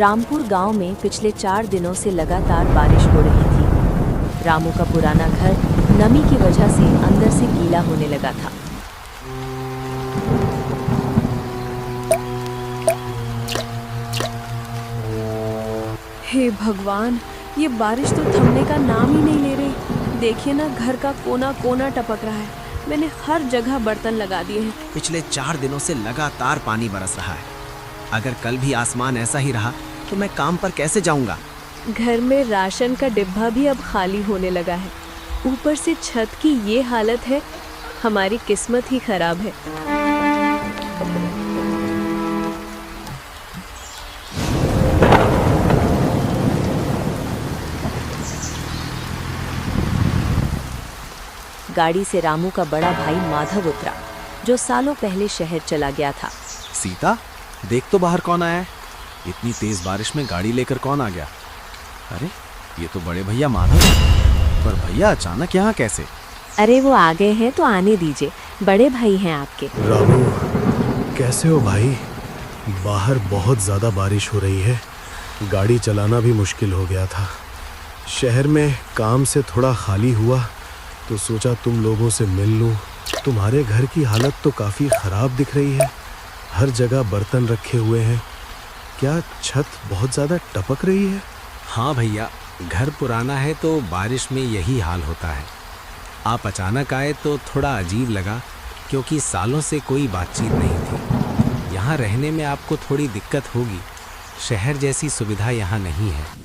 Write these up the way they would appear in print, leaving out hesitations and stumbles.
रामपुर गांव में पिछले 4 दिनों से लगातार बारिश हो रही थी। रामू का पुराना घर नमी की वजह से अंदर से गीला होने लगा था। हे भगवान, ये बारिश तो थमने का नाम ही नहीं ले रही। देखिए ना, घर का कोना कोना टपक रहा है। मैंने हर जगह बर्तन लगा दिए हैं। पिछले 4 दिनों से लगातार पानी बरस रहा है। अगर कल भी आसमान ऐसा ही रहा तो मैं काम पर कैसे जाऊंगा? घर में राशन का डिब्बा भी अब खाली होने लगा है। ऊपर से छत की ये हालत है। हमारी किस्मत ही खराब है। गाड़ी से रामू का बड़ा भाई माधव उतरा, जो सालों पहले शहर चला गया था। सीता, देख तो बाहर कौन आया है। इतनी तेज बारिश में गाड़ी लेकर कौन आ गया? अरे, ये तो बड़े भैया माधव हैं। पर भैया अचानक यहाँ कैसे? अरे वो आ गए हैं तो आने दीजिए, बड़े भाई हैं आपके। रामू, कैसे हो भाई? बाहर बहुत ज़्यादा बारिश हो रही है। गाड़ी चलाना भी मुश्किल हो गया था। शहर में काम से थोड़ा खाली हुआ तो सोचा तुम लोगों से मिल लूं। तुम्हारे घर की हालत तो काफ़ी ख़राब दिख रही है। हर जगह बर्तन रखे हुए हैं। क्या छत बहुत ज़्यादा टपक रही है? हाँ भैया, घर पुराना है तो बारिश में यही हाल होता है। आप अचानक आए तो थोड़ा अजीब लगा, क्योंकि सालों से कोई बातचीत नहीं थी। यहाँ रहने में आपको थोड़ी दिक्कत होगी। शहर जैसी सुविधा यहाँ नहीं है।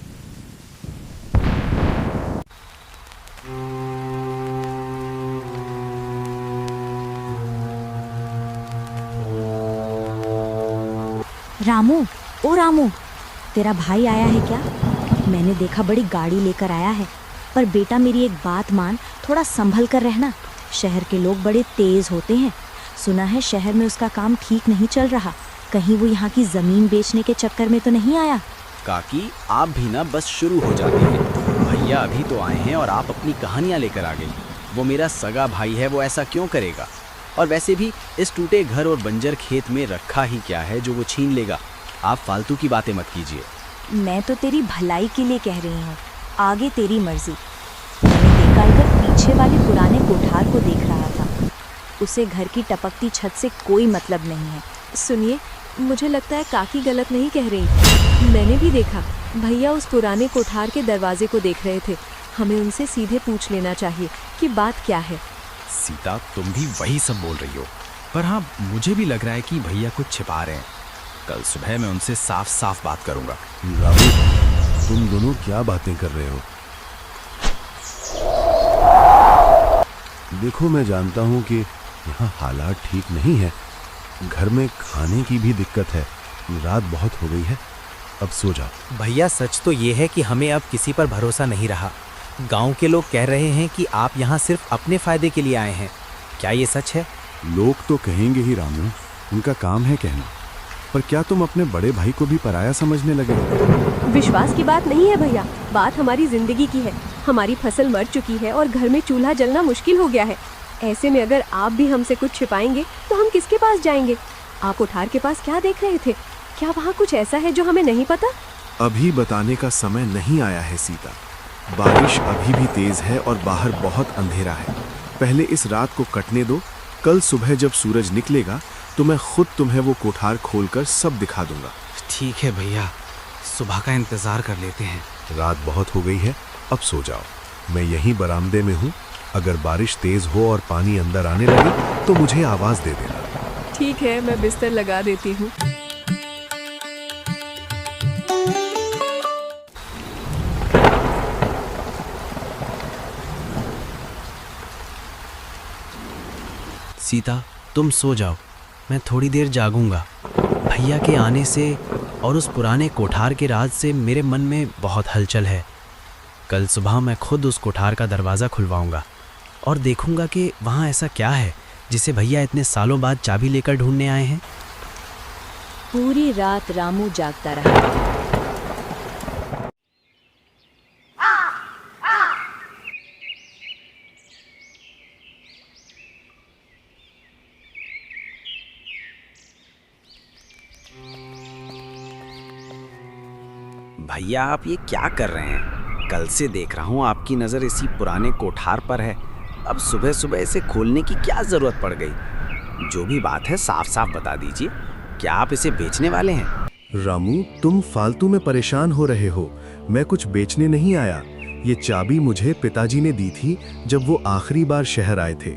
रामू, ओ रामू, तेरा भाई आया है क्या? मैंने देखा बड़ी गाड़ी लेकर आया है। पर बेटा, मेरी एक बात मान, थोड़ा संभल कर रहना। शहर के लोग बड़े तेज होते हैं। सुना है शहर में उसका काम ठीक नहीं चल रहा। कहीं वो यहाँ की जमीन बेचने के चक्कर में तो नहीं आया? काकी, आप भी ना बस शुरू हो जाती हैं। भैया अभी तो आए हैं और आप अपनी कहानियाँ लेकर आ गई। वो मेरा सगा भाई है, वो ऐसा क्यों करेगा? और वैसे भी इस टूटे घर और बंजर खेत में रखा ही क्या है जो वो छीन लेगा? आप फालतू की बातें मत कीजिए। मैं तो तेरी भलाई के लिए कह रही हूँ, आगे तेरी मर्जी। मैंने देखा इधर पीछे वाले पुराने कोठार को देख रहा था। उसे घर की टपकती छत से कोई मतलब नहीं है। सुनिए, मुझे लगता है काकी गलत नहीं कह रही। मैंने भी देखा, भैया उस पुराने कोठार के दरवाजे को देख रहे थे। हमें उनसे सीधे पूछ लेना चाहिए कि बात क्या है। सीता, तुम भी वही सब बोल रही हो। पर हाँ, मुझे भी लग रहा है कि भैया कुछ छिपा रहे हैं। कल सुबह मैं उनसे साफ साफ बात करूंगा। रामू, तुम दोनों क्या बातें कर रहे हो? देखो, मैं जानता हूँ कि यहाँ हालात ठीक नहीं है। घर में खाने की भी दिक्कत है। रात बहुत हो गई है, अब सो जाओ। भैया, सच तो ये है कि हमें अब किसी पर भरोसा नहीं रहा। गांव के लोग कह रहे हैं कि आप यहाँ सिर्फ अपने फायदे के लिए आए हैं। क्या ये सच है? लोग तो कहेंगे ही रामू, उनका काम है कहना। पर क्या तुम अपने बड़े भाई को भी पराया समझने लगे? विश्वास की बात नहीं है भैया, बात हमारी जिंदगी की है। हमारी फसल मर चुकी है और घर में चूल्हा जलना मुश्किल हो गया है। ऐसे में अगर आप भी हमसे कुछ छिपाएंगे तो हम किसके पास जाएंगे? आप कोठार के पास क्या देख रहे थे? क्या वहाँ कुछ ऐसा है जो हमें नहीं पता? अभी बताने का समय नहीं आया है सीता। बारिश अभी भी तेज है और बाहर बहुत अंधेरा है। पहले इस रात को कटने दो। कल सुबह जब सूरज निकलेगा तो मैं खुद तुम्हें वो कोठार खोलकर सब दिखा दूंगा। ठीक है भैया, सुबह का इंतजार कर लेते हैं। रात बहुत हो गई है, अब सो जाओ। मैं यहीं बरामदे में हूँ। अगर बारिश तेज हो और पानी अंदर आने लगे तो मुझे आवाज दे देना। ठीक है, मैं बिस्तर लगा देती हूँ। सीता, तुम सो जाओ, मैं थोड़ी देर जागूंगा। भैया के आने से और उस पुराने कोठार के राज से मेरे मन में बहुत हलचल है। कल सुबह मैं खुद उस कोठार का दरवाज़ा खुलवाऊंगा और देखूंगा कि वहाँ ऐसा क्या है जिसे भैया इतने सालों बाद चाबी लेकर ढूंढने आए हैं। पूरी रात रामू जागता रहा। भैया आप ये क्या कर रहे हैं? कल से देख रहा हूँ आपकी नज़र इसी पुराने कोठार पर है। अब सुबह सुबह इसे खोलने की क्या ज़रूरत पड़ गई? जो भी बात है साफ साफ बता दीजिए। क्या आप इसे बेचने वाले हैं? रामू, तुम फालतू में परेशान हो रहे हो। मैं कुछ बेचने नहीं आया। ये चाबी मुझे पिताजी ने दी थी जब वो आखिरी बार शहर आए थे।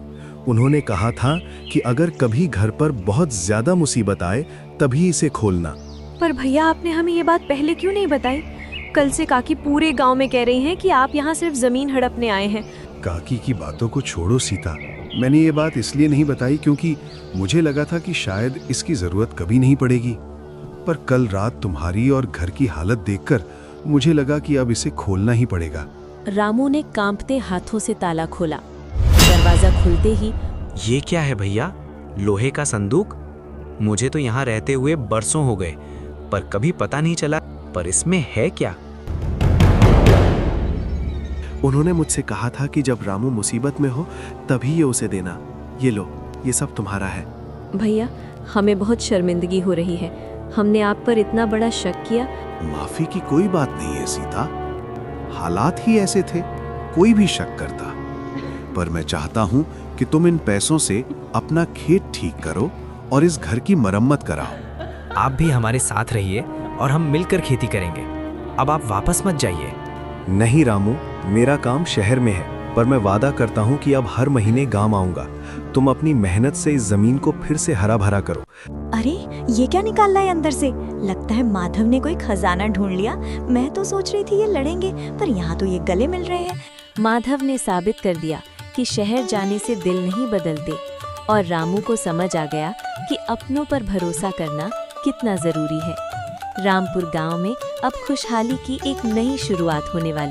उन्होंने कहा था कि अगर कभी घर पर बहुत ज्यादा मुसीबत आए तभी इसे खोलना। पर भैया आपने हमें ये बात पहले क्यों नहीं बताई? कल से काकी पूरे गांव में कह रही हैं कि आप यहाँ सिर्फ जमीन हड़पने आए हैं। काकी की बातों को छोड़ो सीता। मैंने ये बात इसलिए नहीं बताई क्योंकि मुझे लगा था कि शायद इसकी जरूरत कभी नहीं पड़ेगी। पर कल रात तुम्हारी और घर की हालत देखकर मुझे लगा कि अब इसे खोलना ही पड़ेगा। रामू ने कांपते हाथों से ताला खोला। दरवाजा खुलते ही ये क्या है भैया? लोहे का संदूक? मुझे तो यहाँ रहते हुए बरसों हो गए पर कभी पता नहीं चला। पर इसमें है क्या? उन्होंने मुझसे कहा था कि जब रामू मुसीबत में हो तभी ये उसे देना। ये लो, ये सब तुम्हारा है। भैया हमें बहुत शर्मिंदगी हो रही है। हमने आप पर इतना बड़ा शक किया। माफी की कोई बात नहीं है सीता। हालात ही ऐसे थे, कोई भी शक करता। पर मैं चाहता हूँ कि तुम इन पैसों से अपना खेत ठीक करो और इस घर की मरम्मत कराओ। आप भी हमारे साथ रहिए और हम मिलकर खेती करेंगे। अब आप वापस मत जाइए। नहीं रामू, मेरा काम शहर में है, पर मैं वादा करता हूँ कि अब हर महीने गांव आऊंगा। तुम अपनी मेहनत से इस जमीन को फिर से हरा भरा करो। अरे ये क्या निकाल रहा है अंदर से? लगता है माधव ने कोई खजाना ढूंढ लिया। मैं तो सोच रही थी ये लड़ेंगे, पर यहाँ तो ये गले मिल रहे हैं। माधव ने साबित कर दिया कि शहर जाने से दिल नहीं बदलते और रामू को समझ आ गया कि अपनों पर भरोसा करना कितना जरूरी है। रामपुर गांव में अब खुशहाली की एक नई शुरुआत होने वाली।